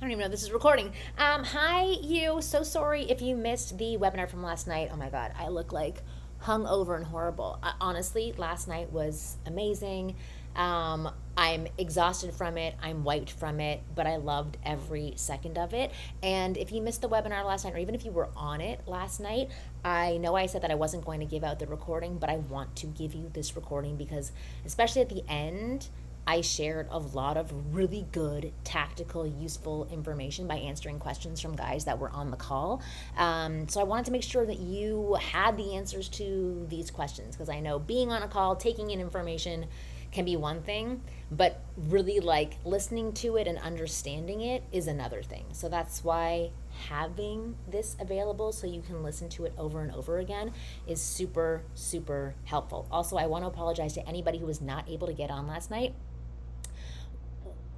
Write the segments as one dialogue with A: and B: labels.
A: I don't even know this is recording. Hi, you. So sorry if you missed the webinar from last night. Oh my God, I look like hungover and horrible. Honestly, last night was amazing. I'm exhausted from it. I'm wiped from it, but I loved every second of it. And if you missed the webinar last night, or even if you were on it last night, I know I said that I wasn't going to give out the recording, but I want to give you this recording because, especially at the end, I shared a lot of really good, tactical, useful information by answering questions from guys that were on the call. So I wanted to make sure that you had the answers to these questions because I know being on a call, taking in information can be one thing, but really like listening to it and understanding it is another thing. So that's why having this available so you can listen to it over and over again is super, super helpful. Also, I want to apologize to anybody who was not able to get on last night.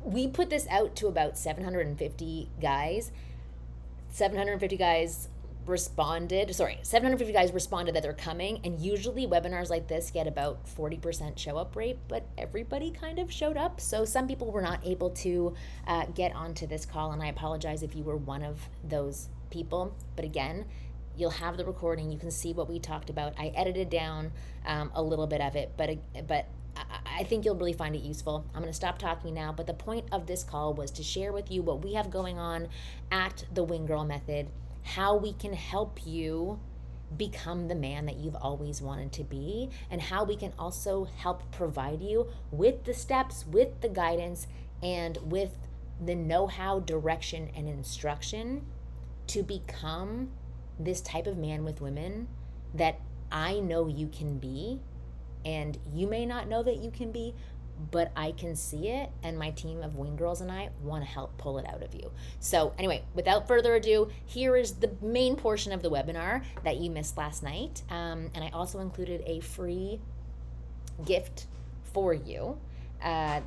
A: We put this out to about 750 guys. 750 guys responded. Sorry, 750 guys responded that they're coming. And usually webinars like this get about 40% show up rate, but everybody kind of showed up. So some people were not able to get onto this call. And I apologize if you were one of those people. But again, you'll have the recording. You can see what we talked about. I edited down a little bit of it, but I think you'll really find it useful. I'm going to stop talking now, but the point of this call was to share with you what we have going on at the Wing Girl Method, how we can help you become the man that you've always wanted to be, and how we can also help provide you with the steps, with the guidance, and with the know how, direction, and instruction to become this type of man with women that I know you can be, and you may not know that you can be, but I can see it, and my team of wing girls and I want to help pull it out of you. So anyway, without further ado, here is the main portion of the webinar that you missed last night, and I also included a free gift for you,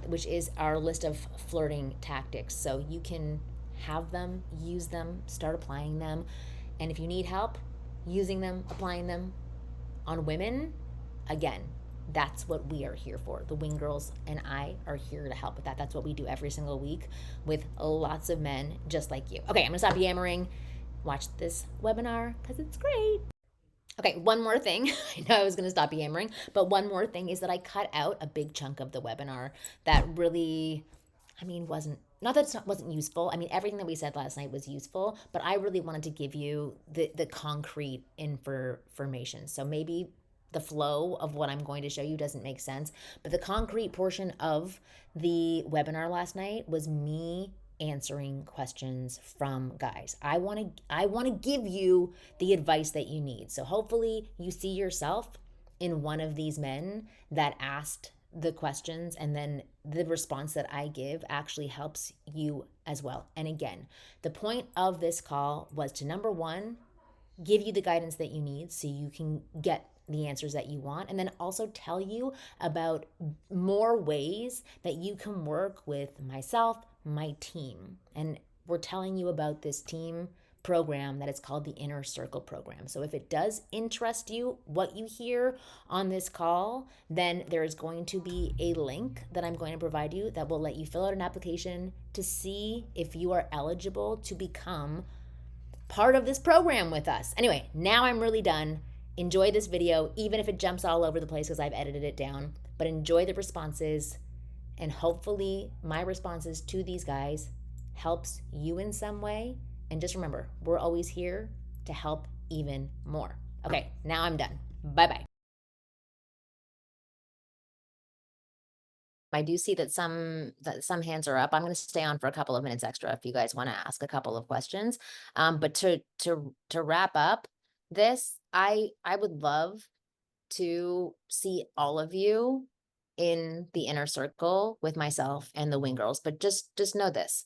A: which is our list of flirting tactics. So you can have them, use them, start applying them, and if you need help using them, applying them on women, again, that's what we are here for. The Wing Girls and I are here to help with that. That's what we do every single week with lots of men just like you. Okay, I'm gonna stop yammering. Watch this webinar because it's great. Okay, one more thing. I know I was gonna stop yammering, but one more thing is that I cut out a big chunk of the webinar that really, wasn't not that it wasn't useful. I mean, everything that we said last night was useful, but I really wanted to give you the concrete information. So maybe the flow of what I'm going to show you doesn't make sense, but the concrete portion of the webinar last night was me answering questions from guys. I want to give you the advice that you need. So hopefully you see yourself in one of these men that asked the questions, and then the response that I give actually helps you as well. And again, the point of this call was to, number one, give you the guidance that you need so you can get the answers that you want, and then also tell you about more ways that you can work with myself, my team. And we're telling you about this team program that is called the Inner Circle program. So if it does interest you what you hear on this call, then there is going to be a link that I'm going to provide you that will let you fill out an application to see if you are eligible to become part of this program with us. Anyway, now I'm really done. Enjoy this video, even if it jumps all over the place because I've edited it down, but enjoy the responses, and hopefully my responses to these guys helps you in some way. And just remember, we're always here to help even more. Okay, now I'm done. Bye-bye. I do see that some hands are up. I'm going to stay on for a couple of minutes extra if you guys want to ask a couple of questions. But to wrap up this, I would love to see all of you in the inner circle with myself and the wing girls. But just know this: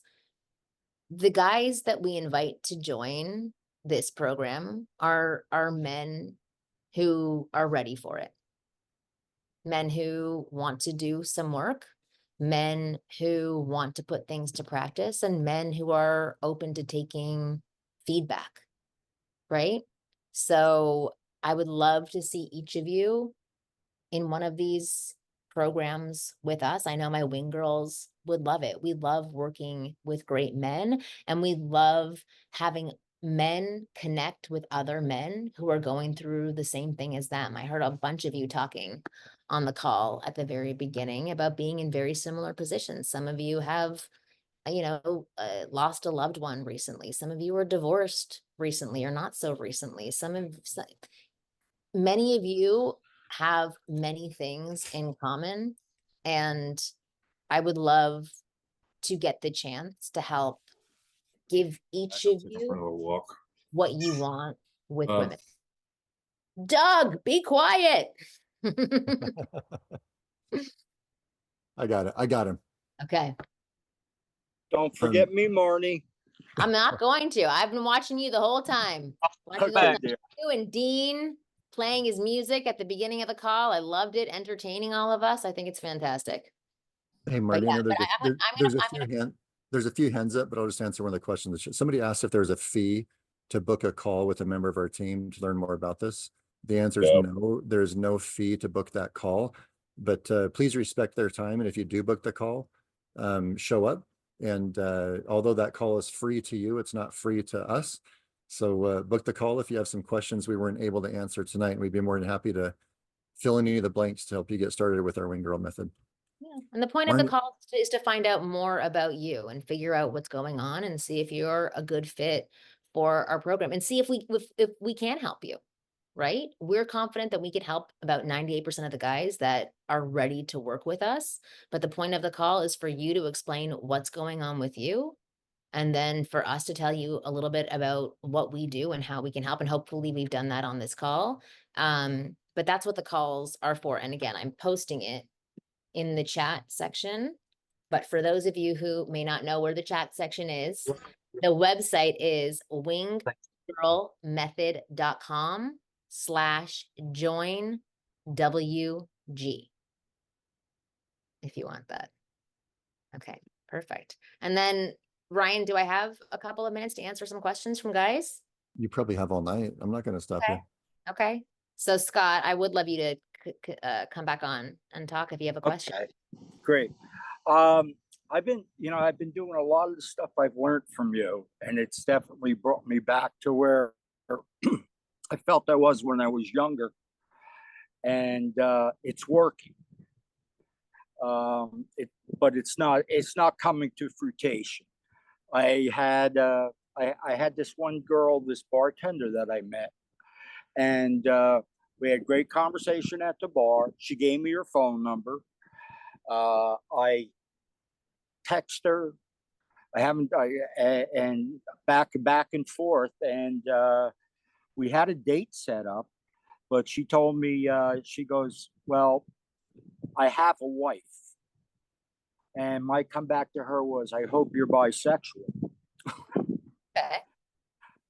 A: the guys that we invite to join this program are men who are ready for it, men who want to do some work, men who want to put things to practice, and men who are open to taking feedback, right? So I would love to see each of you in one of these programs with us. I know my wing girls would love it. We love working with great men, and we love having men connect with other men who are going through the same thing as them. I heard a bunch of you talking on the call at the very beginning about being in very similar positions. Some of you have, lost a loved one recently. Some of you are divorced recently or not so recently. Many of you have many things in common, and I would love to get the chance to help give each of you what you want with women. Doug, be quiet.
B: I got it. I got him.
A: Okay.
C: Don't forget me, Marni.
A: I'm not going to. I've been watching you the whole time. Watching
C: Okay,
A: you and Dean playing his music at the beginning of the call. I loved it, entertaining all of us. I think it's fantastic.
B: Hey,
A: But
B: Marty,
A: yeah,
B: I know
A: but
B: there's a few hands up, but I'll just answer one of the questions. Somebody asked if there's a fee to book a call with a member of our team to learn more about this. The answer is no. There's no fee to book that call, but please respect their time. And if you do book the call, show up. And although that call is free to you, it's not free to us. So book the call if you have some questions we weren't able to answer tonight. We'd be more than happy to fill in any of the blanks to help you get started with our Wing Girl method.
A: yeah. And the point of the call is to find out more about you and figure out what's going on and see if you're a good fit for our program and see if we can help you, right? We're confident that we can help about 98% of the guys that are ready to work with us. But the point of the call is for you to explain what's going on with you, and then for us to tell you a little bit about what we do and how we can help. And hopefully we've done that on this call. But that's what the calls are for. And again, I'm posting it in the chat section. But for those of you who may not know where the chat section is, the website is winggirlmethod.com/join WG, if you want that. Okay, perfect. And then Ryan, do I have a couple of minutes to answer some questions from guys?
B: You probably have all night. I'm not going to stop you.
A: Okay. So Scott, I would love you to come back on and talk if you have a question.
C: Okay, great. I've been doing a lot of the stuff I've learned from you, and it's definitely brought me back to where I felt I was when I was younger, and it's working. But it's not coming to fruition. I had this one girl, this bartender that I met, and we had great conversation at the bar. She gave me her phone number. I text her. And back and forth, and we had a date set up. But she told me, she goes, "Well, I have a wife." And my comeback to her was, "I hope you're bisexual."
A: Okay.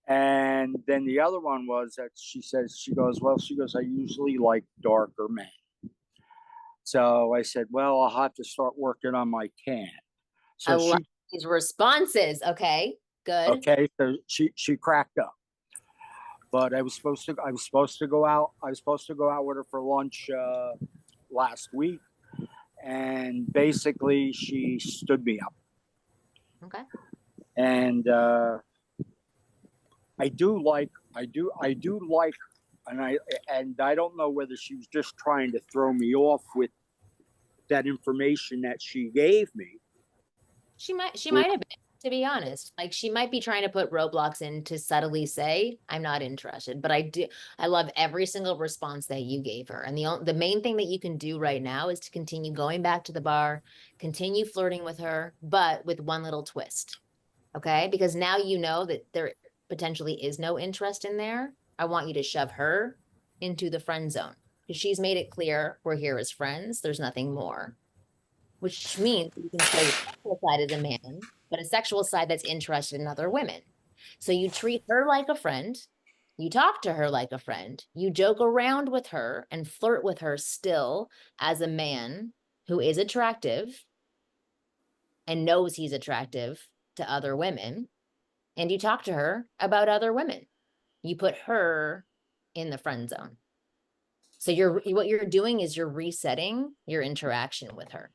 C: And then the other one was that she goes, "I usually like darker men." So I said, "Well, I'll have to start working on my tan." So
A: I love these responses. Okay, good.
C: Okay, so she cracked up. But I was supposed to go out with her for lunch last week, and basically she stood me up.
A: Okay.
C: And I do like, and I don't know whether she was just trying to throw me off with that information that she gave me.
A: She might have been, to be honest. Like, she might be trying to put roadblocks in to subtly say, I'm not interested. But I love every single response that you gave her. And the main thing that you can do right now is to continue going back to the bar, continue flirting with her, but with one little twist. Okay? Because now you know that there potentially is no interest in there. I want you to shove her into the friend zone, because she's made it clear we're here as friends. There's nothing more. Which means you can play the sexual side as a man, but a sexual side that's interested in other women. So you treat her like a friend, you talk to her like a friend, you joke around with her and flirt with her still as a man who is attractive and knows he's attractive to other women, and you talk to her about other women. You put her in the friend zone. So what you're doing is you're resetting your interaction with her.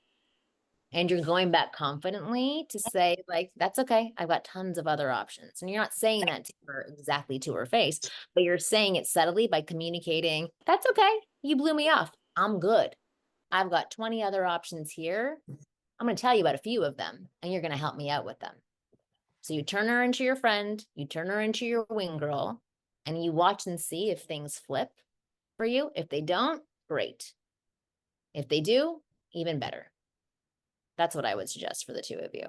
A: And you're going back confidently to say, like, that's okay. I've got tons of other options. And you're not saying that to her exactly to her face, but you're saying it subtly by communicating, that's okay. You blew me off. I'm good. I've got 20 other options here. I'm going to tell you about a few of them, and you're going to help me out with them. So you turn her into your friend, you turn her into your wing girl, and you watch and see if things flip for you. If they don't, great. If they do, even better. That's what I would suggest for the two of you.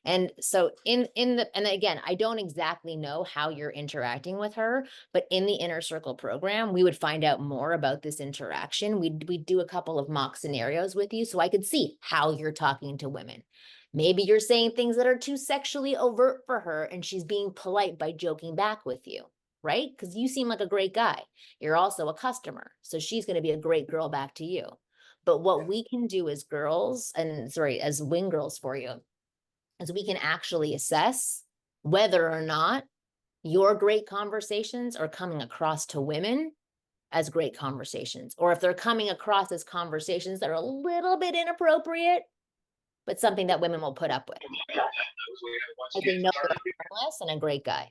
A: And so and again, I don't exactly know how you're interacting with her, but in the inner circle program, we would find out more about this interaction. We'd do a couple of mock scenarios with you so I could see how you're talking to women. Maybe you're saying things that are too sexually overt for her and she's being polite by joking back with you, right? Because you seem like a great guy. You're also a customer. So she's going to be a great girl back to you. But what we can do as girls, and sorry, as wing girls for you, is we can actually assess whether or not your great conversations are coming across to women as great conversations, or if they're coming across as conversations that are a little bit inappropriate, but something that women will put up with. Like they know you're harmless and a great guy.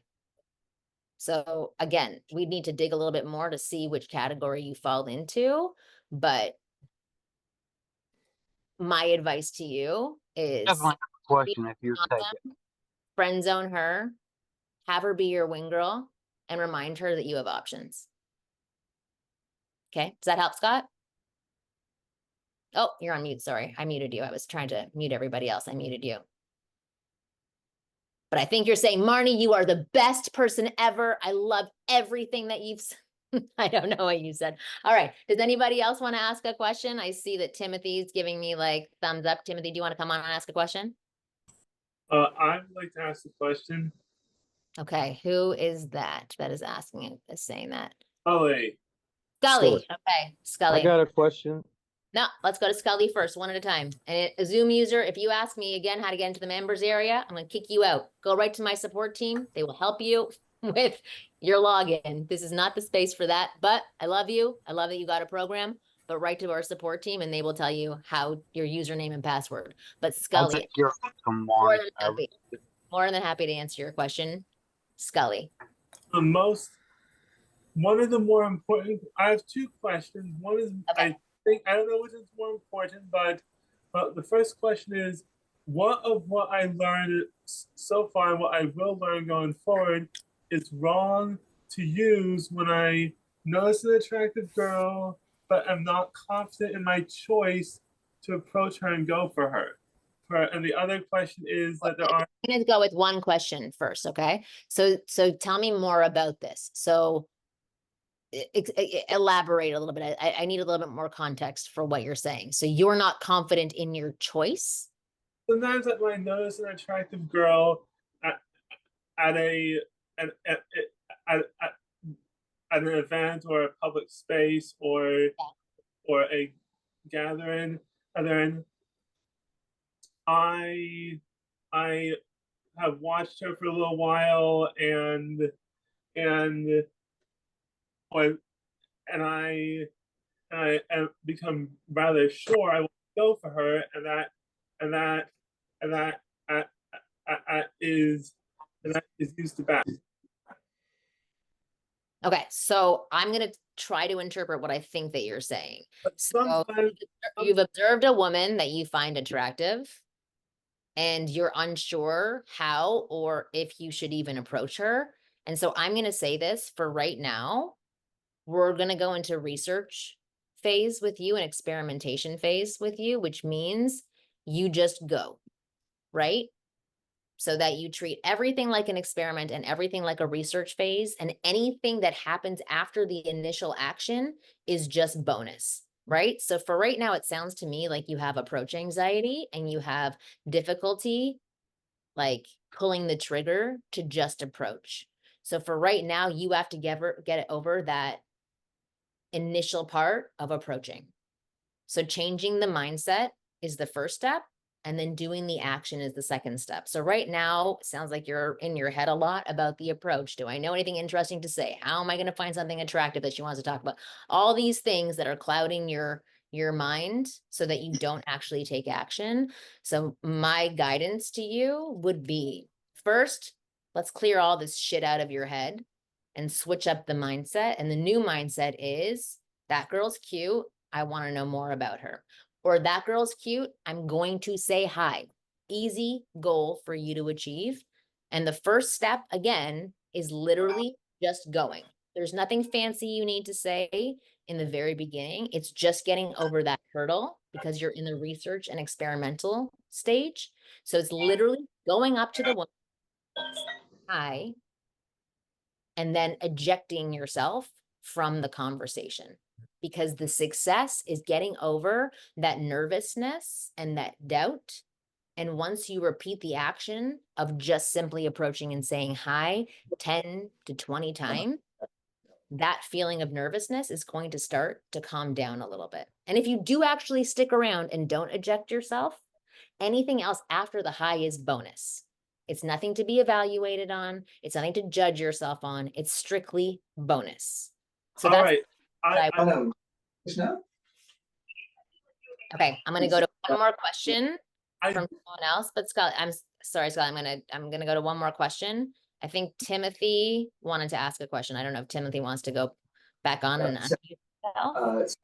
A: So again, we need to dig a little bit more to see which category you fall into, but my advice to you is
D: Definitely a question if you take it.
A: friend zone her, have her be your wing girl, and remind her that you have options. Okay, does that help, Scott? Oh, you're on mute. Sorry, I muted you. I was trying to mute everybody else. I muted you. But I think you're saying, Marni, you are the best person ever. I love everything that you've I don't know what you said. All right. Does anybody else want to ask a question? I see that Timothy's giving me like thumbs up. Timothy, do you want to come on and ask a question?
E: I'd like to ask a question.
A: Okay, who is that is asking it, is saying that?
E: Scully.
A: Scully. Okay, Scully.
D: I got a question.
A: No, let's go to Scully first, one at a time. And a Zoom user, if you ask me again how to get into the members area, I'm going to kick you out. Go right to my support team. They will help you with your login. This is not the space for that, but I love you. I love that you got a program, but right to our support team and they will tell you how your username and password. But
D: I
A: Scully,
D: think you're welcome,
A: more
D: Marni.
A: than happy, more than happy to answer your question. Scully.
E: One of the more important, I have two questions. One is,
A: Okay.
E: I don't know which is more important, but the first question is, what of what I learned so far and what I will learn going forward is wrong to use when I notice an attractive girl, but I'm not confident in my choice to approach her and go for her. And the other question is that there are.
A: I'm going to go with one question first, okay? So tell me more about this. So elaborate a little bit. I need a little bit more context for what you're saying. So you're not confident in your choice?
E: Sometimes when I notice an attractive girl at a at, at, at, at an event or a public space or a gathering, and then I have watched her for a little while and or and I become rather sure I will go for her, and that is used to back.
A: Okay, so I'm going to try to interpret what I think that you're saying. So you've observed a woman that you find attractive and you're unsure how or if you should even approach her. And so I'm going to say this for right now. We're going to go into research phase with you and experimentation phase with you, which means you just go, right? So that you treat everything like an experiment and everything like a research phase, and anything that happens after the initial action is just bonus, right? So for right now, it sounds to me like you have approach anxiety and you have difficulty like pulling the trigger to just approach. So for right now, you have to get it over that initial part of approaching. So changing the mindset is the first step, and then doing the action is the second step. So right now, it sounds like you're in your head a lot about the approach. Do I know anything interesting to say? How am I going to find something attractive that she wants to talk about? All these things that are clouding your your mind so that you don't actually take action. So my guidance to you would be, first, let's clear all this shit out of your head and switch up the mindset. And the new mindset is, that girl's cute. I want to know more about her. Or that girl's cute. I'm going to say hi. Easy goal for you to achieve. And the first step, again, is literally just going. There's nothing fancy you need to say in the very beginning. It's just getting over that hurdle because you're in the research and experimental stage. So it's literally going up to the woman, hi, and then ejecting yourself from the conversation, because the success is getting over that nervousness and that doubt. And once you repeat the action of just simply approaching and saying hi 10 to 20 times, that feeling of nervousness is going to start to calm down a little bit. And if you do actually stick around and don't eject yourself, anything else after the high is bonus. It's nothing to be evaluated on. It's nothing to judge yourself on. It's strictly bonus. So
E: All
A: that's
E: right. I
A: okay. I'm gonna go to one more question
E: I-
A: from someone else. But Scott, I'm sorry, Scott. I'm gonna go to one more question. I think Timothy wanted to ask a question. I don't know if Timothy wants to go back on and unmute himself.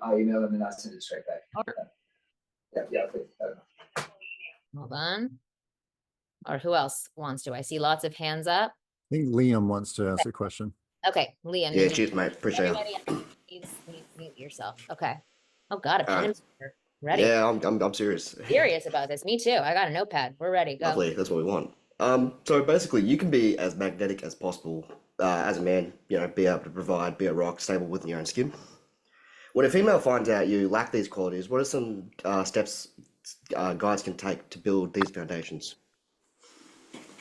F: I'll email him and I'll send it straight back. Yeah, please.
A: Hold on. Or who else wants to? I see lots of hands up.
B: I think Liam wants to ask a question.
A: Okay, Liam.
G: Yeah, cheers, mate. Appreciate it.
A: Everybody needs mute yourself. Okay. Oh God, a pen and paper. Ready?
G: Yeah, I'm serious.
A: Serious about this. Me too. I got a notepad. We're ready. Go.
G: Lovely. That's what we want. So basically, you can be as magnetic as possible as a man. You know, be able to provide, be a rock, stable within your own skin. When a female finds out you lack these qualities, what are some steps guys can take to build these foundations?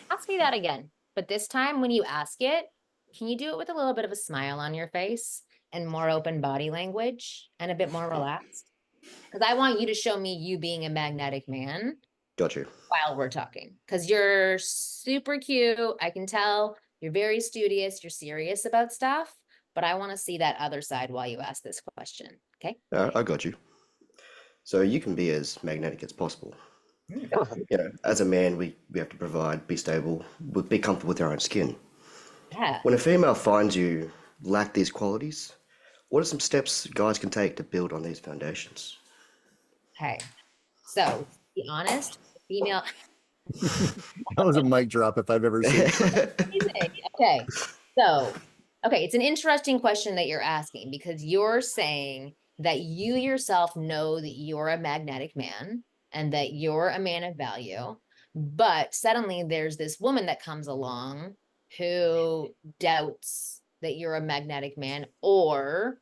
A: Ask me that again. But this time when you ask it, can you do it with a little bit of a smile on your face and more open body language and a bit more relaxed? Because I want you to show me you being a magnetic man
G: Got you.
A: while we're talking. Because you're super cute. I can tell you're very studious. You're serious about stuff. But I want to see that other side while you ask this question. Okay?
G: I got you. So you can be as magnetic as possible. You know, as a man, we have to provide, be stable, be comfortable with our own skin.
A: Yeah.
G: When a female finds you lack these qualities, what are some steps guys can take to build on these foundations?
A: Okay. So, to be honest, female.
B: That was a mic drop if I've ever seen it.
A: Okay. So, okay, it's an interesting question that you're asking, because you're saying that you yourself know that you're a magnetic man and that you're a man of value, but suddenly there's this woman that comes along who doubts that you're a magnetic man or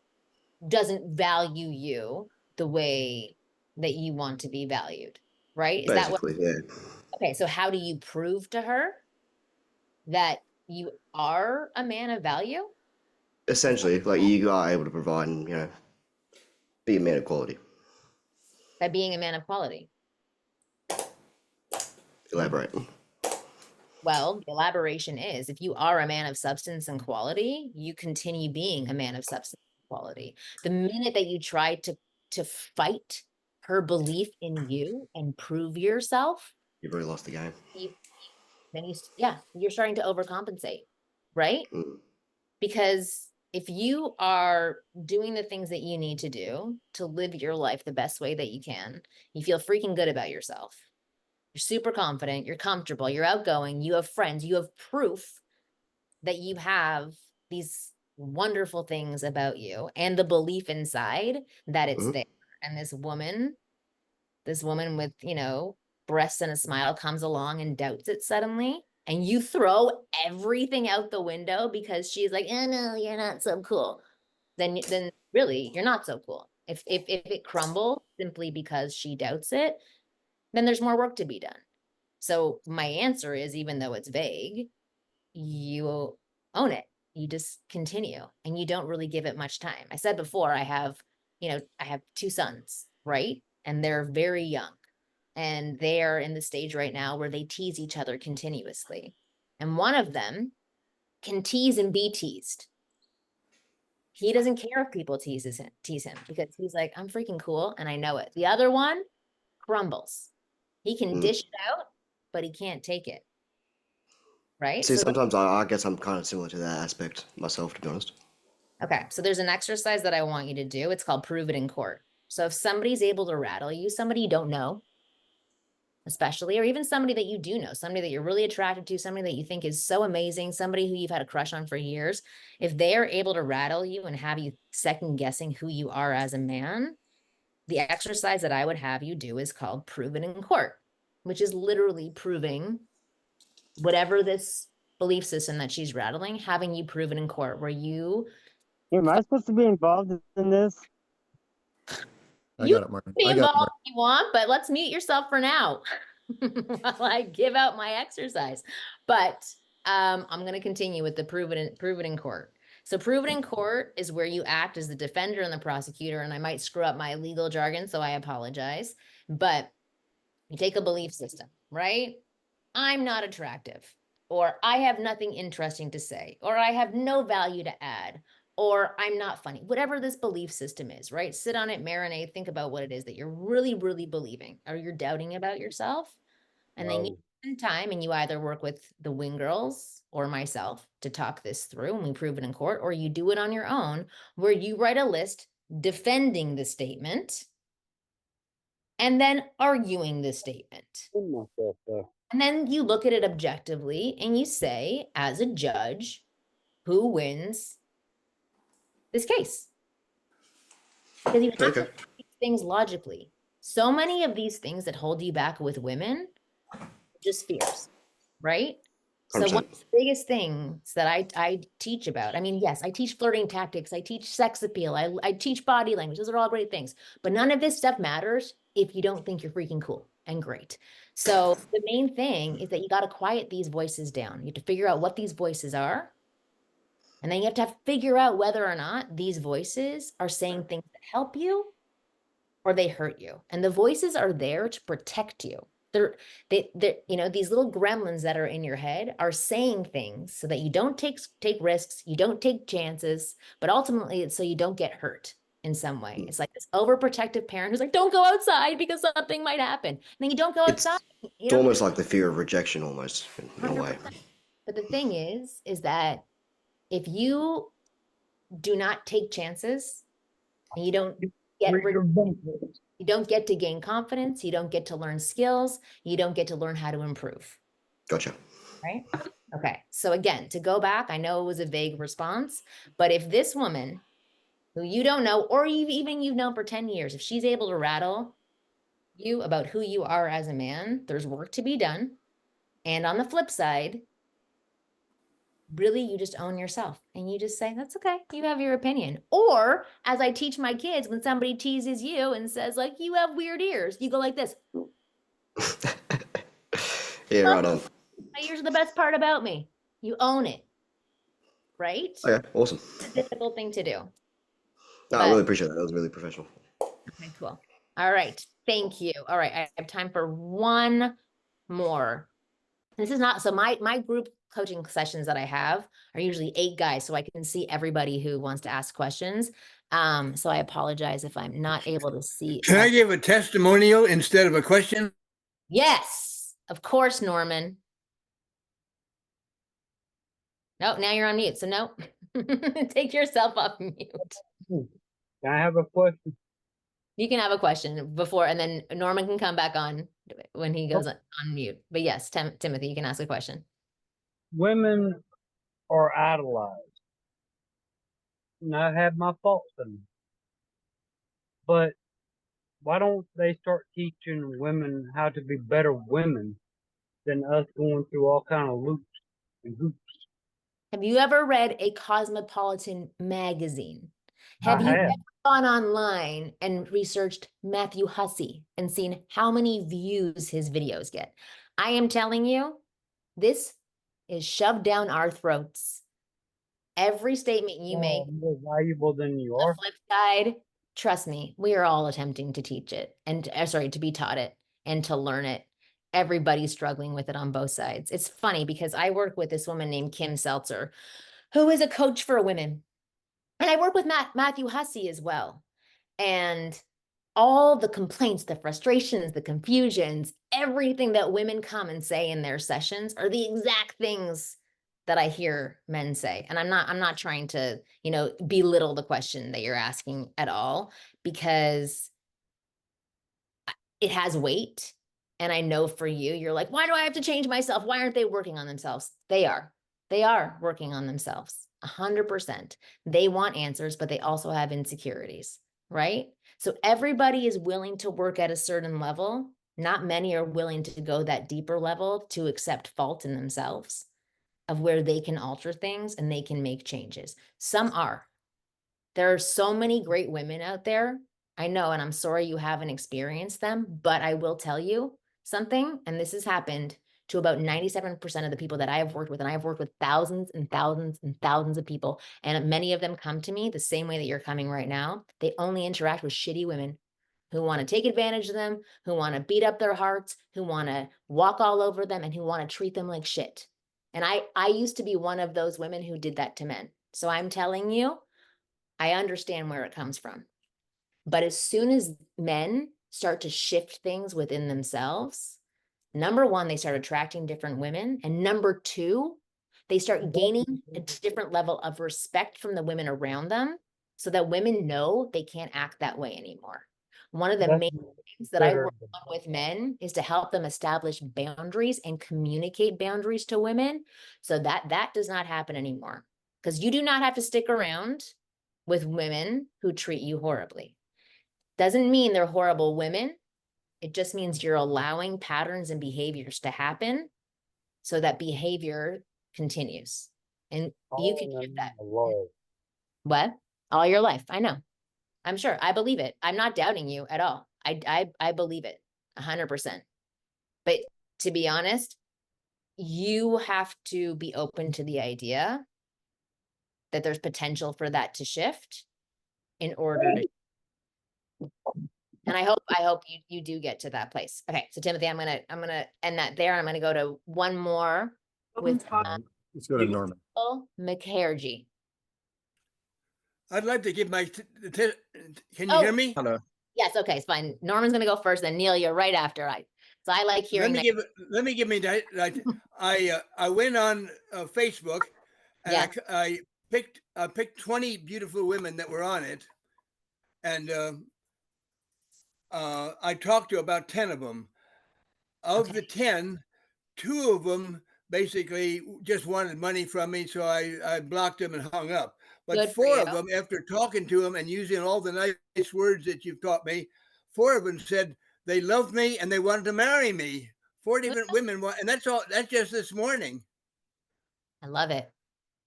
A: doesn't value you the way that you want to be valued, right? Is that what?
G: Basically, yeah.
A: Okay, so how do you prove to her that you are a man of value?
G: Essentially, like you are able to provide and, you know, be a man of quality.
A: By being a man of quality.
G: Elaborate.
A: Well, the elaboration is, if you are a man of substance and quality, you continue being a man of substance and quality. The minute that you try to fight her belief in you and prove yourself,
G: You've already lost the game.
A: you're starting to overcompensate, right?
G: Mm.
A: Because if you are doing the things that you need to do to live your life the best way that you can, you feel freaking good about yourself. You're super confident, you're comfortable, you're outgoing, you have friends, you have proof that you have these wonderful things about you and the belief inside that it's there. And this woman with, you know, breasts and a smile comes along and doubts it suddenly. And you throw everything out the window because she's like, oh no, you're not so cool. Then really, you're not so cool. If it crumbles simply because she doubts it, then there's more work to be done. So my answer is, even though it's vague, you own it. You just continue and you don't really give it much time. I said before, I have 2 sons, right? And they're very young. And they are in the stage right now where they tease each other continuously. And one of them can tease and be teased. He doesn't care if people tease him because he's like, I'm freaking cool and I know it. The other one crumbles. He can
G: Mm.
A: dish it out, but he can't take it. Right?
G: See,
A: So
G: sometimes I guess I'm kind of similar to that aspect myself, to be honest.
A: okay, so there's an exercise that I want you to do. It's called prove it in court. So if somebody's able to rattle you, somebody you don't know, especially, or even somebody that you do know, somebody that you're really attracted to, somebody that you think is so amazing, somebody who you've had a crush on for years, if they are able to rattle you and have you second guessing who you are as a man, the exercise that I would have you do is called prove it in court, which is literally proving whatever this belief system that she's rattling, having you prove it in court where you
H: Am I supposed to be involved in this?
B: I
A: You
B: got it, Martin.
A: be
B: I got it,
A: involved
B: Martin.
A: if you want, but let's mute yourself for now while I give out my exercise. But I'm going to continue with the prove it in court. So prove it in court is where you act as the defender and the prosecutor, and I might screw up my legal jargon, so I apologize. But you take a belief system, right? I'm not attractive, or I have nothing interesting to say, or I have no value to add, or I'm not funny, whatever this belief system is, right? Sit on it, marinate, think about what it is that you're really, really believing, or you're doubting about yourself. And then you spend time and you either work with the wing girls or myself to talk this through and we prove it in court, or you do it on your own where you write a list defending the statement and then arguing the statement. And then you look at it objectively and you say, as a judge, who wins this case? Because you have
G: Okay.
A: to look at these things logically. So many of these things that hold you back with women are just fears, right? So one
G: 100%.
A: of the biggest things that I teach about, I mean, yes, I teach flirting tactics, I teach sex appeal, I teach body language. Those are all great things. But none of this stuff matters if you don't think you're freaking cool and great. So the main thing is that you got to quiet these voices down. You have to figure out what these voices are. And then you have to figure out whether or not these voices are saying things that help you or they hurt you. And the voices are there to protect you. They're, you know, these little gremlins that are in your head are saying things so that you don't take risks, you don't take chances, but ultimately it's so you don't get hurt in some way. It's like this overprotective parent who's like, don't go outside because something might happen. And then you don't go outside. You
G: It's
A: know,
G: almost like the fear of rejection, almost, in a way.
A: 100%. But the thing is that if you do not take chances and you don't get you don't get to gain confidence, you don't get to learn skills, you don't get to learn how to improve.
G: Gotcha.
A: Right? Okay. So again, to go back, I know it was a vague response, but if this woman who you don't know, or you've known for 10 years, if she's able to rattle you about who you are as a man, there's work to be done. And on the flip side, really you just own yourself and you just say, that's okay, you have your opinion. Or as I teach my kids, when somebody teases you and says like, you have weird ears, you go like this.
G: Yeah, right on.
A: My ears are the best part about me. You own it, right?
G: Okay, awesome.
A: It's a difficult thing to do.
G: No, I really appreciate that. That was really professional.
A: Okay, cool. All right, thank you. All right, I have time for one more. This is not, so my group coaching sessions that I have are usually 8 guys, so I can see everybody who wants to ask questions. So I apologize if I'm not able to see.
I: Can I give a testimonial instead of a question?
A: Yes, of course, Norman. No, now you're on mute, so no. Take yourself off mute.
H: Can I have a question?
A: You can have a question before, and then Norman can come back on when he goes on mute. But yes, Timothy, you can ask a question.
H: Women are idolized. And I have my faults in them. But why don't they start teaching women how to be better women than us going through all kind of loops and hoops?
A: Have you ever read a Cosmopolitan magazine? Have
H: I
A: you
H: have.
A: ever gone online and researched Matthew Hussey and seen how many views his videos get? I am telling you, this is shoved down our throats. Every statement you make,
H: More valuable than you
A: the
H: are.
A: flip side, trust me, we are all attempting to teach it and to be taught it and to learn it. Everybody's struggling with it on both sides. It's funny because I work with this woman named Kim Seltzer, who is a coach for women. And I work with Matthew Hussey as well. And all the complaints, the frustrations, the confusions, everything that women come and say in their sessions are the exact things that I hear men say. And I'm not trying to, belittle the question that you're asking at all, because it has weight. And I know for you, you're like, why do I have to change myself? Why aren't they working on themselves? They are working on themselves 100%. They want answers, but they also have insecurities, right? So everybody is willing to work at a certain level. Not many are willing to go that deeper level to accept fault in themselves, of where they can alter things and they can make changes. Some are. There are so many great women out there. I know, and I'm sorry you haven't experienced them, but I will tell you something, and this has happened to about 97% of the people that I have worked with, and I have worked with thousands and thousands and thousands of people, and many of them come to me the same way that you're coming right now. They only interact with shitty women who want to take advantage of them, who want to beat up their hearts, who want to walk all over them, and who want to treat them like shit. And I used to be one of those women who did that to men. So I'm telling you, I understand where it comes from. But as soon as men start to shift things within themselves, number one, they start attracting different women. And number two, they start gaining a different level of respect from the women around them, so that women know they can't act that way anymore. One of the main things that I work on with men is to help them establish boundaries and communicate boundaries to women, so that that does not happen anymore. Because you do not have to stick around with women who treat you horribly. Doesn't mean they're horrible women. It just means you're allowing patterns and behaviors to happen, so that behavior continues. And you can shift that. What? All your life. I know. I'm sure. I believe it. I'm not doubting you at all. I believe it 100%. But to be honest, you have to be open to the idea that there's potential for that to shift in order to. And I hope you do get to that place. Okay, so Timothy, I'm gonna end that there. I'm gonna go to one more with
B: Let's go to Norman.
A: McHargy.
I: I'd like to give my. Can you
A: Oh.
I: hear me?
F: Hello.
A: Yes, okay, it's fine. Norman's gonna go first, then Neil, you're right after. So I like hearing that.
I: Let me give me that. I went on Facebook, and
A: Yeah.
I: I picked 20 beautiful women that were on it, and I talked to about 10 of them. Of the 10, 2 of them basically just wanted money from me, so I blocked them and hung up. But
A: Good
I: 4 of them, after talking to them and using all the nice words that you've taught me, 4 of them said they loved me and they wanted to marry me. 4 different women, and that's all. That's just this morning.
A: I love it.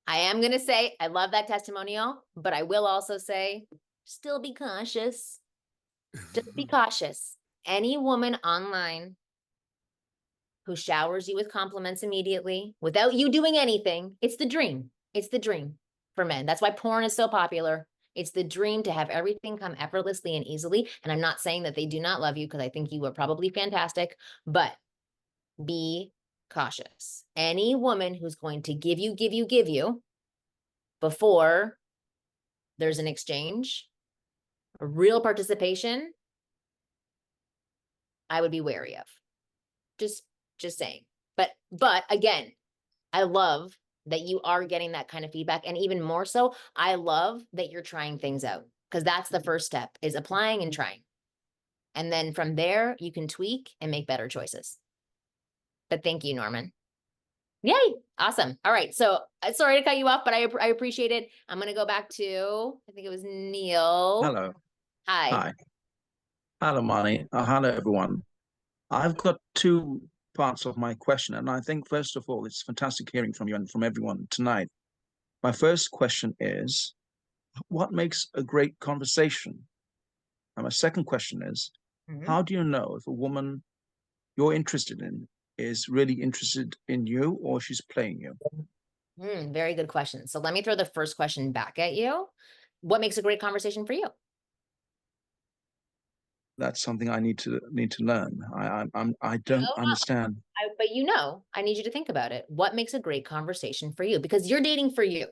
A: I am gonna say I love that testimonial, but I will also say, still be cautious. Just be cautious. Any woman online who showers you with compliments immediately without you doing anything, it's the dream. It's the dream for men. That's why porn is so popular. It's the dream to have everything come effortlessly and easily. And I'm not saying that they do not love you, because I think you are probably fantastic, but be cautious. Any woman who's going to give you before there's an exchange, a real participation, I would be wary of. Just saying. But again, I love that you are getting that kind of feedback. And even more so, I love that you're trying things out, because that's the first step, is applying and trying. And then from there, you can tweak and make better choices. But thank you, Norman. Yay. Awesome. All right. So sorry to cut you off, but I appreciate it. I'm going to go back to, I think it was Neil.
F: Hello.
A: Hi.
F: Hi. Hello, Marni. Hello, everyone. I've got 2 parts of my question, and I think, first of all, it's fantastic hearing from you and from everyone tonight. My first question is, what makes a great conversation? And my second question is, how do you know if a woman you're interested in is really interested in you, or she's playing you?
A: Very good question. So let me throw the first question back at you. What makes a great conversation for you?
F: That's something I need to learn. I don't understand.
A: But I need you to think about it. What makes a great conversation for you? Because you're dating for you.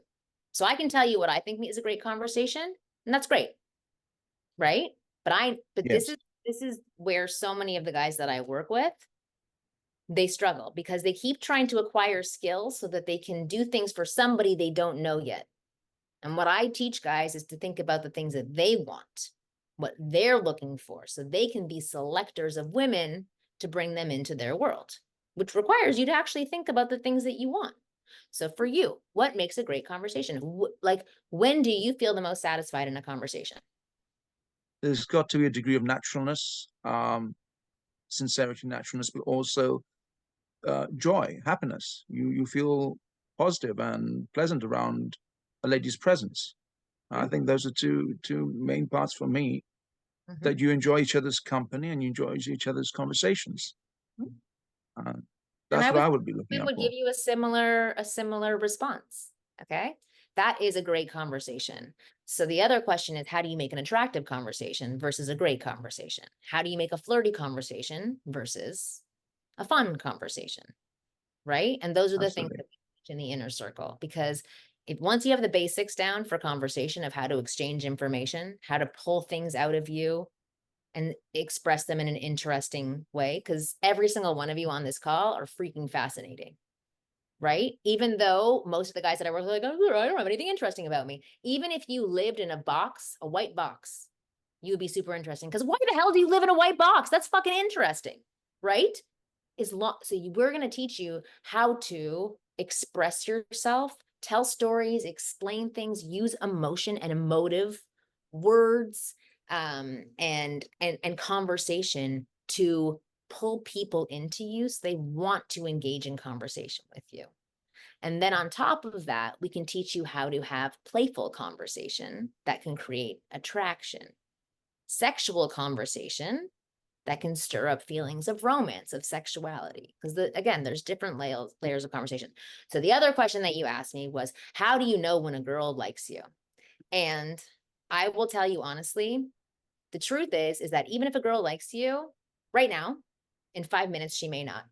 A: So I can tell you what I think is a great conversation, and that's great. Right? But
F: Yes.
A: this is where so many of the guys that I work with, they struggle because they keep trying to acquire skills so that they can do things for somebody they don't know yet. And what I teach guys is to think about the things that they want, what they're looking for, so they can be selectors of women to bring them into their world, which requires you to actually think about the things that you want. So for you, what makes a great conversation? Like, when do you feel the most satisfied in a conversation?
F: There's got to be a degree of naturalness, sincerity, naturalness, but also joy, happiness. You feel positive and pleasant around a lady's presence. I think those are two main parts for me,
A: Mhm.
F: that you enjoy each other's company and you enjoy each other's conversations.
A: Mhm.
F: Uh,
A: And
F: that's
A: I
F: what
A: would
F: I would be looking
A: women
F: out
A: would
F: for.
A: give you a similar response. Okay. That is a great conversation. So the other question is, how do you make an attractive conversation versus a great conversation? How do you make a flirty conversation versus a fun conversation? Right. And those are the things
F: Absolutely.
A: that we teach in the inner circle, because if once you have the basics down for conversation of how to exchange information, how to pull things out of you and express them in an interesting way, because every single one of you on this call are freaking fascinating, right? Even though most of the guys that I work with are like, oh, I don't have anything interesting about me. Even if you lived in a box, a white box, you would be super interesting. Because why the hell do you live in a white box? That's fucking interesting, right? We're going to teach you how to express yourself, tell stories, explain things, use emotion and emotive words, and conversation to pull people into you so they want to engage in conversation with you. And then on top of that, we can teach you how to have playful conversation that can create attraction, sexual conversation that can stir up feelings of romance, of sexuality. Because again, there's different layers of conversation. So the other question that you asked me was, how do you know when a girl likes you? And I will tell you honestly, the truth is that even if a girl likes you right now, in 5 minutes, she may not.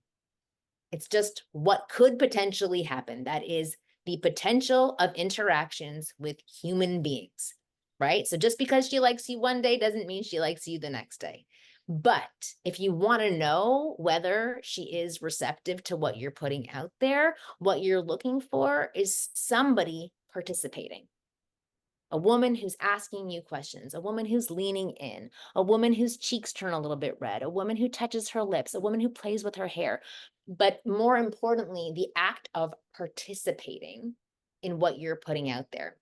A: It's just what could potentially happen. That is the potential of interactions with human beings, right? So just because she likes you one day doesn't mean she likes you the next day. But if you want to know whether she is receptive to what you're putting out there, what you're looking for is somebody participating. A woman who's asking you questions, a woman who's leaning in, a woman whose cheeks turn a little bit red, a woman who touches her lips, a woman who plays with her hair. But more importantly, the act of participating in what you're putting out there.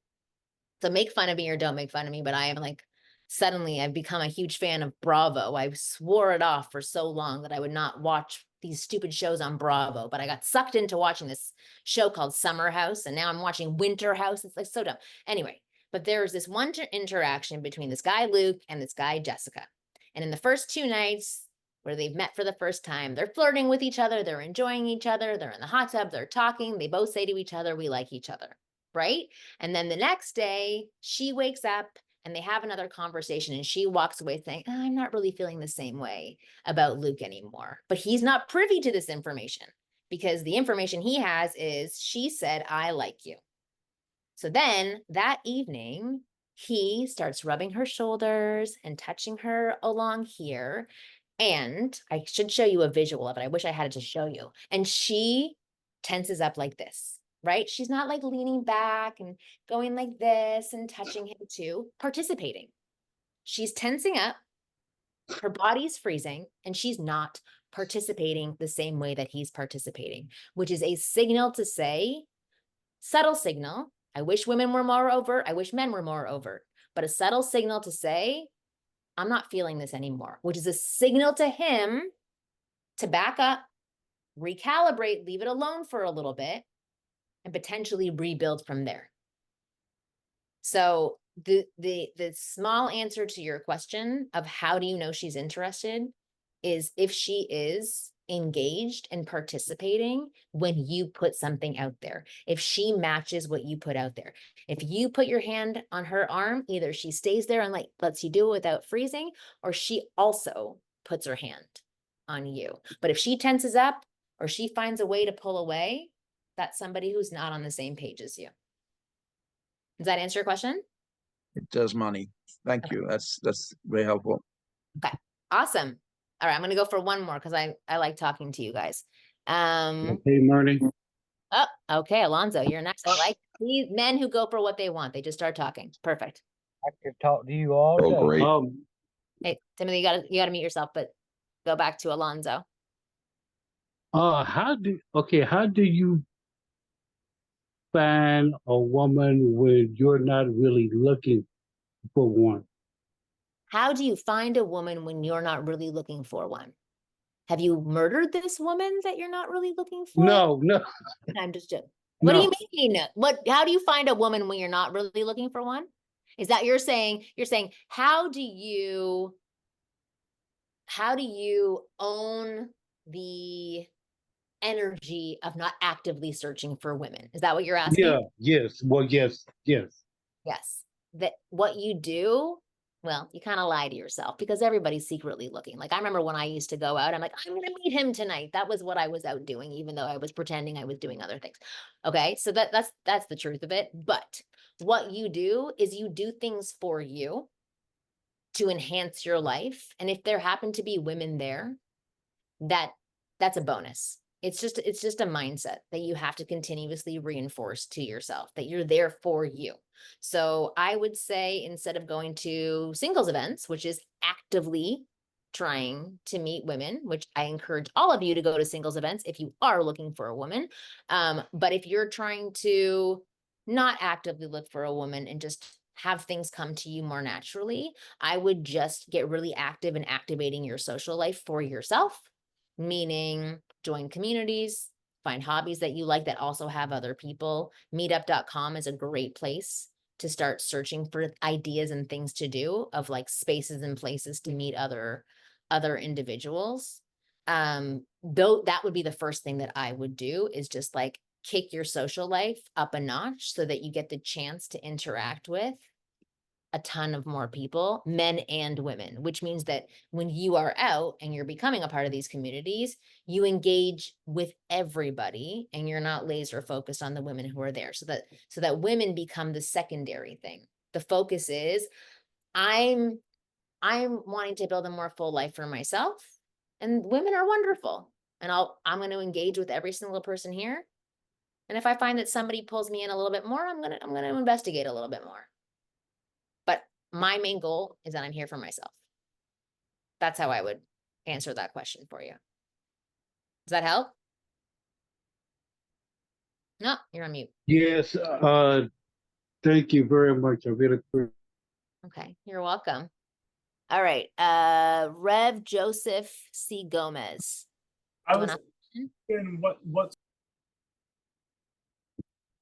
A: So make fun of me or don't make fun of me, but I am like, suddenly I've become a huge fan of Bravo. I swore it off for so long that I would not watch these stupid shows on Bravo, but I got sucked into watching this show called Summer House, and now I'm watching Winter House. It's like so dumb. Anyway, but there was this one interaction between this guy Luke and this guy Jessica. And in the first 2 nights where they've met for the first time, they're flirting with each other, they're enjoying each other, they're in the hot tub, they're talking, they both say to each other, we like each other, right? And then the next day, she wakes up and they have another conversation, and she walks away saying, oh, I'm not really feeling the same way about Luke anymore. But he's not privy to this information, because the information he has is she said, I like you. So then that evening, he starts rubbing her shoulders and touching her along here. And I should show you a visual of it. I wish I had it to show you. And she tenses up like this, right? She's not like leaning back and going like this and touching him too, participating. She's tensing up, her body's freezing, and she's not participating the same way that he's participating, which is a signal to say, subtle signal. I wish women were more overt. I wish men were more overt, but a subtle signal to say, I'm not feeling this anymore, which is a signal to him to back up, recalibrate, leave it alone for a little bit, and potentially rebuild from there. So the small answer to your question of how do you know she's interested is if she is engaged and participating when you put something out there. If she matches what you put out there. If you put your hand on her arm, either she stays there and like lets you do it without freezing, or she also puts her hand on you. But if she tenses up or she finds a way to pull away, that's somebody who's not on the same page as you. Does that answer your question?
F: It does, Marni. Thank you. That's very helpful.
A: Okay, awesome. All right, I'm gonna go for one more because I like talking to you guys.
H: Okay, Marty.
A: Oh, okay, Alonzo, you're next. I like these men who go for what they want. They just start talking. Perfect.
H: I could talk to you all
J: Oh,
H: day.
J: great.
A: Hey, Timothy, you gotta mute yourself, but go back to Alonzo.
H: How do you find a woman when you're not really looking for one?
A: How do you find a woman when you're not really looking for one? Have you murdered this woman that you're not really looking for?
H: No.
A: I'm just joking. What do
H: No.
A: you mean? How do you find a woman when you're not really looking for one? Is that you're saying how do you own the energy of not actively searching for women? Is that what you're asking?
H: Yeah, yes. Well, yes.
A: Yes. That what you do, well, you kind of lie to yourself because everybody's secretly looking. Like I remember when I used to go out, I'm like, I'm going to meet him tonight. That was what I was out doing, even though I was pretending I was doing other things. Okay. So that's the truth of it. But what you do is you do things for you to enhance your life. And if there happen to be women there, that's a bonus. It's just a mindset that you have to continuously reinforce to yourself that you're there for you. So I would say instead of going to singles events, which is actively trying to meet women, which I encourage all of you to go to singles events if you are looking for a woman. But if you're trying to not actively look for a woman and just have things come to you more naturally, I would just get really active in activating your social life for yourself, meaning join communities, find hobbies that you like that also have other people. Meetup.com is a great place to start searching for ideas and things to do of like spaces and places to meet other individuals. Though that would be the first thing that I would do is just like kick your social life up a notch so that you get the chance to interact with a ton of more people, men and women, which means that when you are out and you're becoming a part of these communities, you engage with everybody and you're not laser focused on the women who are there. So that women become the secondary thing. The focus is I'm wanting to build a more full life for myself, and women are wonderful. And I'm going to engage with every single person here. And if I find that somebody pulls me in a little bit more, I'm going to investigate a little bit more. But my main goal is that I'm here for myself. That's how I would answer that question for you. Does that help? No, you're on mute.
H: Yes. Thank you very much. I really appreciate.
A: Okay, you're welcome. All right. Rev Joseph C. Gomez.
E: I was thinking what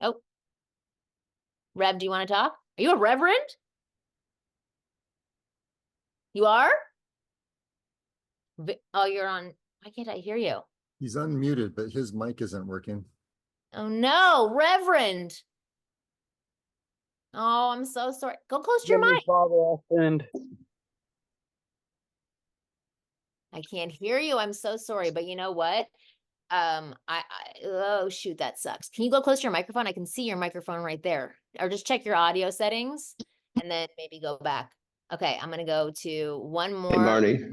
A: Oh. Rev, do you want to talk? Are you a reverend? You are? Oh, you're on. Why can't I hear you?
B: He's unmuted, but his mic isn't working.
A: Oh no, Reverend. Oh, I'm so sorry. Go close to your mic.
H: Father,
A: I can't hear you. I'm so sorry, but you know what? Oh shoot, that sucks. Can you go close to your microphone? I can see your microphone right there. Or just check your audio settings and then maybe go back. Okay, I'm gonna go to one more.
J: Hey, Marni.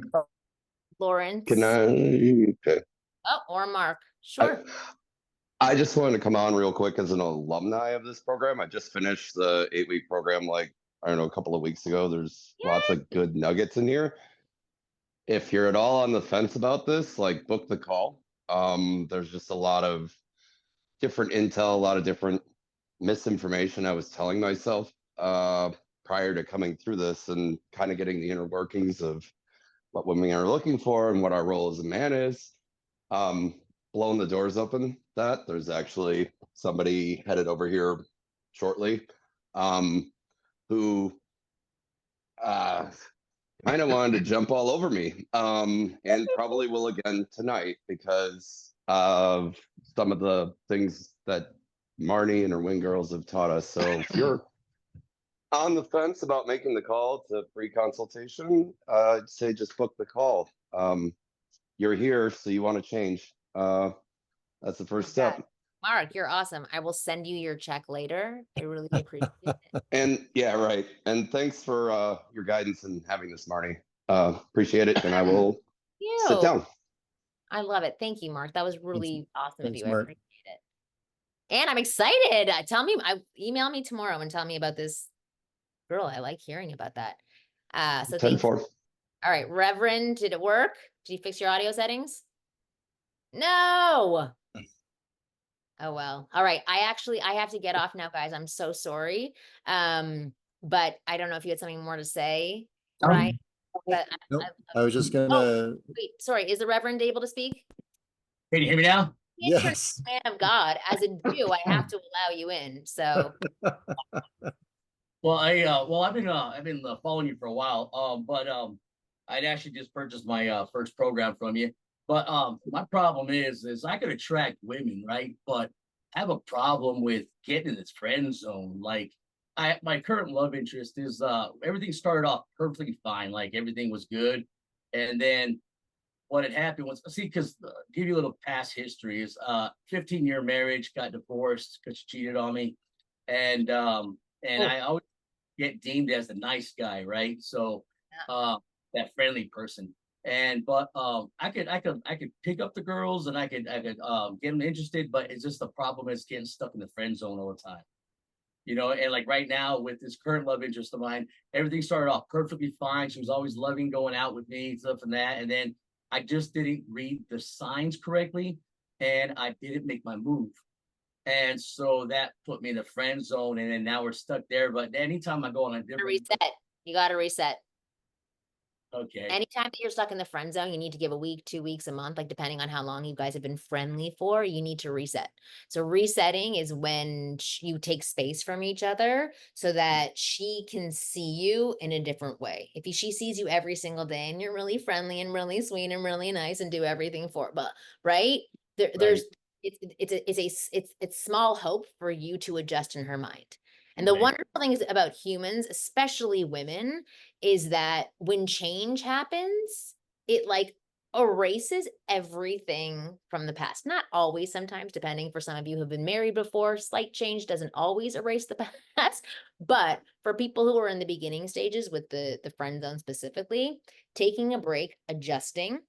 A: Lawrence.
J: Can I? Okay.
A: Oh, or Mark. Sure.
J: I just wanted to come on real quick as an alumni of this program. I just finished the 8-week program, like, I don't know, a couple of weeks ago. There's lots of good nuggets in here. If you're at all on the fence about this, like, book the call. There's just a lot of different intel, a lot of different misinformation I was telling myself prior to coming through this and kind of getting the inner workings of what women are looking for and what our role as a man is. Blowing the doors open that there's actually somebody headed over here shortly who kind of wanted to jump all over me and probably will again tonight because of some of the things that Marni and her wing girls have taught us. So if you're on the fence about making the call to free consultation, I'd say just book the call. You're here, so you want to change. That's the first step.
A: Mark, you're awesome. I will send you your check later. I really appreciate it.
J: And yeah, right. And thanks for your guidance and having this, Marnie. Appreciate it, and I will sit
A: You.
J: down.
A: I love it. Thank you, Mark. That was really awesome of
B: Thanks,
A: you. I
B: Mark.
A: appreciate it. And I'm excited. Tell me, email me tomorrow and tell me about this girl. I like hearing about that. So thank you.
J: 10-4.
A: All right, Reverend, did it work? Did you fix your audio settings? No. Oh well. All right. I have to get off now, guys. I'm so sorry. But I don't know if you had something more to say, right? But
B: Nope. I was just gonna.
A: wait, sorry. Is the Reverend able to speak?
K: Can you hear me now?
B: Yes.
A: Man of God, as a Jew, I have to allow you in. So
K: Well, I've been following you for a while. But I'd actually just purchased my first program from you. But my problem is I could attract women, right? But I have a problem with getting in this friend zone. Like my current love interest is everything started off perfectly fine, like everything was good, and then what had happened was, see, because give you a little past history is 15-year marriage, got divorced because she cheated on me, and I always get deemed as the nice guy, right? So that friendly person. But I could pick up the girls and I could get them interested, but it's just the problem is getting stuck in the friend zone all the time. And like right now with this current love interest of mine, everything started off perfectly fine. She was always loving going out with me, stuff and that. And then I just didn't read the signs correctly and I didn't make my move. And so that put me in the friend zone. And then now we're stuck there. But anytime I go on a different
A: reset. You got to reset.
K: Okay.
A: Anytime that you're stuck in the friend zone, you need to give a week, 2 weeks, a month, like depending on how long you guys have been friendly for, you need to reset. So resetting is when you take space from each other so that she can see you in a different way. If she sees you every single day and you're really friendly and really sweet and really nice and do everything for, but right? There's it's small hope for you to adjust in her mind. And the wonderful thing is about humans, especially women, is that when change happens, it like erases everything from the past. Not always, sometimes, depending for some of you who have been married before, slight change doesn't always erase the past. But for people who are in the beginning stages with the friend zone specifically, taking a break, adjusting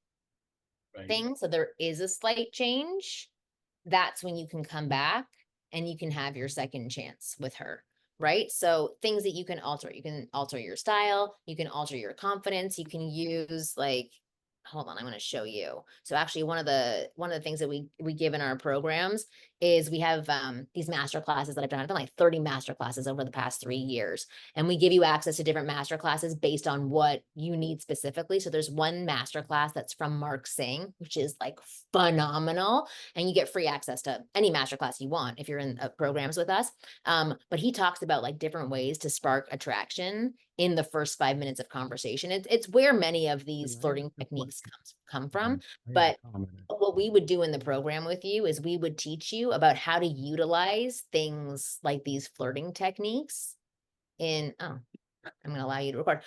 A: things so there is a slight change, that's when you can come back and you can have your second chance with her. Right? So things that you can alter your style, you can alter your confidence, you can use like, hold on, I'm going to show you. So actually one of the things that we give in our programs is we have these master classes that I've done like 30 master classes over the past 3 years. And we give you access to different master classes based on what you need specifically. So there's one master class that's from Mark Singh, which is like phenomenal. And you get free access to any master class you want if you're in programs with us. But he talks about like different ways to spark attraction in the first 5 minutes of conversation. It's where many of these flirting techniques come from. But what we would do in the program with you is we would teach you about how to utilize things like these flirting techniques I'm going to allow you to record.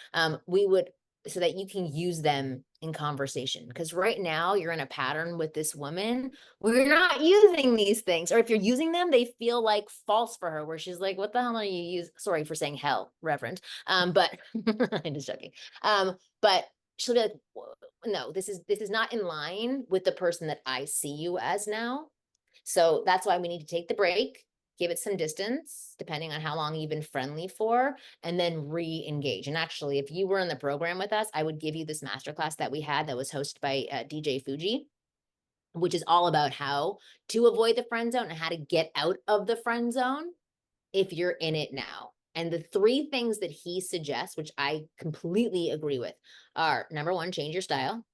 A: So that you can use them in conversation. Because right now you're in a pattern with this woman where you're not using these things. Or if you're using them, they feel like false for her, where she's like, what the hell are you using? Sorry for saying hell, Reverend. But I'm just joking. But she'll be like, no, this is not in line with the person that I see you as now. So that's why we need to take the break, give it some distance, depending on how long you've been friendly for, and then re-engage. And actually, if you were in the program with us, I would give you this masterclass that we had that was hosted by DJ Fuji, which is all about how to avoid the friend zone and how to get out of the friend zone if you're in it now. And the 3 things that he suggests, which I completely agree with, are number 1, change your style.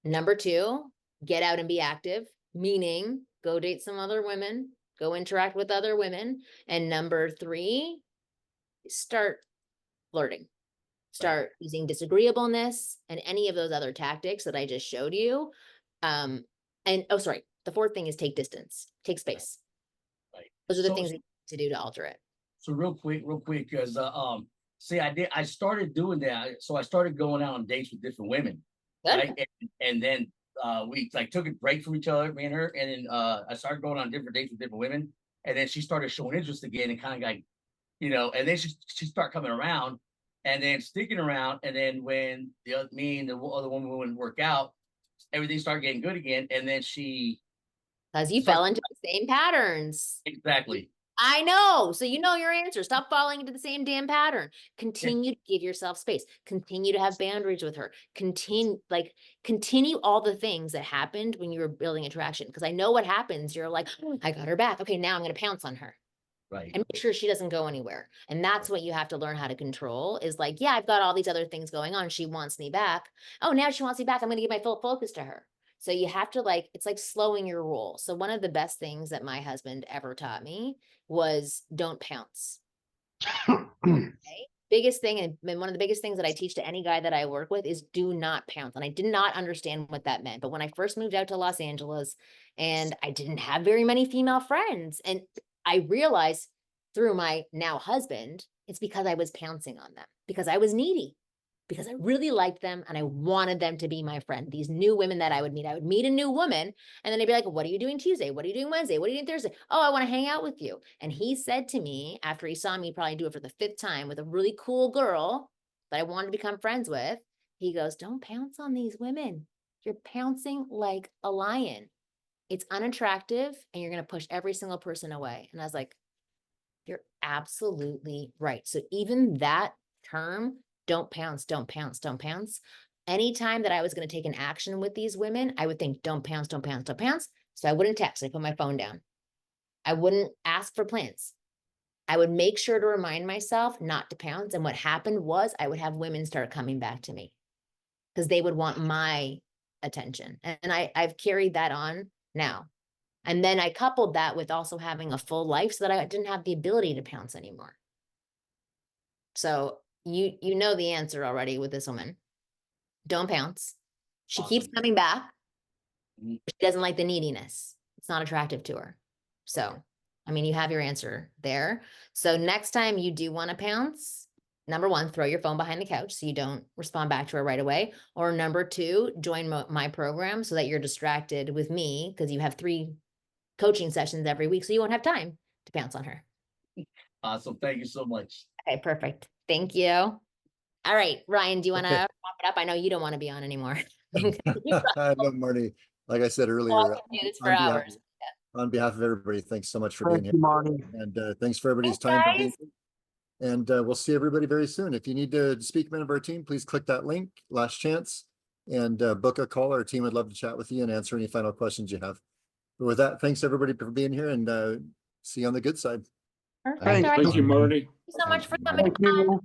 A: Number 2, get out and be active, meaning go date some other women, go interact with other women. And number 3, start flirting. Start using disagreeableness and any of those other tactics that I just showed you. The 4th thing is take distance, take space.
K: Right.
A: Those are the things that you need to do to alter it.
K: So real quick, because I started doing that. So I started going out on dates with different women. Right? And then we like took a break from each other, me and her, and then I started going on different dates with different women, and then she started showing interest again, and kind of like, and then she started coming around, and then sticking around, and then when me and the other woman wouldn't work out, everything started getting good again, and then she
A: Because you fell into the same patterns.
K: exactly.
A: I know. So you know your answer. Stop falling into the same damn pattern. Continue to give yourself space. Continue to have boundaries with her. Continue all the things that happened when you were building attraction. Because I know what happens. You're like, oh, I got her back. Okay, now I'm going to pounce on her.
K: Right.
A: And make sure she doesn't go anywhere. And that's what you have to learn how to control is like, yeah, I've got all these other things going on. She wants me back. Oh, now she wants me back. I'm going to give my full focus to her. So you have to it's like slowing your roll. So one of the best things that my husband ever taught me was don't pounce. Okay? Biggest thing, and one of the biggest things that I teach to any guy that I work with is do not pounce. And I did not understand what that meant. But when I first moved out to Los Angeles and I didn't have very many female friends, and I realized through my now husband, it's because I was pouncing on them, because I was needy, because I really liked them and I wanted them to be my friend. These new women that I would meet a new woman and then I'd be like, what are you doing Tuesday? What are you doing Wednesday? What are you doing Thursday? Oh, I want to hang out with you. And he said to me after he saw me probably do it for the 5th time with a really cool girl that I wanted to become friends with, he goes, don't pounce on these women. You're pouncing like a lion. It's unattractive and you're going to push every single person away. And I was like, you're absolutely right. So even that term, don't pounce, don't pounce, don't pounce. Anytime that I was going to take an action with these women, I would think, don't pounce, don't pounce, don't pounce. So I wouldn't text. I put my phone down. I wouldn't ask for plans. I would make sure to remind myself not to pounce. And what happened was I would have women start coming back to me because they would want my attention. And I've carried that on now. And then I coupled that with also having a full life so that I didn't have the ability to pounce anymore. So you know the answer already with this woman. Don't pounce. She keeps coming back. She doesn't like the neediness. It's not attractive to her. So, I mean, you have your answer there. So next time you do want to pounce, number 1, throw your phone behind the couch so you don't respond back to her right away. Or number 2, join my program so that you're distracted with me because you have 3 coaching sessions every week. So you won't have time to pounce on her.
K: Awesome. Thank you so much.
A: Okay, perfect. Thank you. All right, Ryan, do you want to wrap it up? I know you don't want to be on anymore.
B: I know, Marnie, like I said earlier,
A: I can do this for hours.
B: on behalf of everybody, thanks so much for
D: Thank
B: being
D: you,
B: here.
D: Marni.
B: And thanks for everybody's time for being here. And we'll see everybody very soon. If you need to speak to a member of our team, please click that link, last chance, and book a call. Our team would love to chat with you and answer any final questions you have. But with that, thanks everybody for being here and see you on the good side.
A: Perfect.
J: Thank
A: All right.
D: Thank you, Marni.
A: Thank you so much for
B: Thank
A: coming
D: Thank you.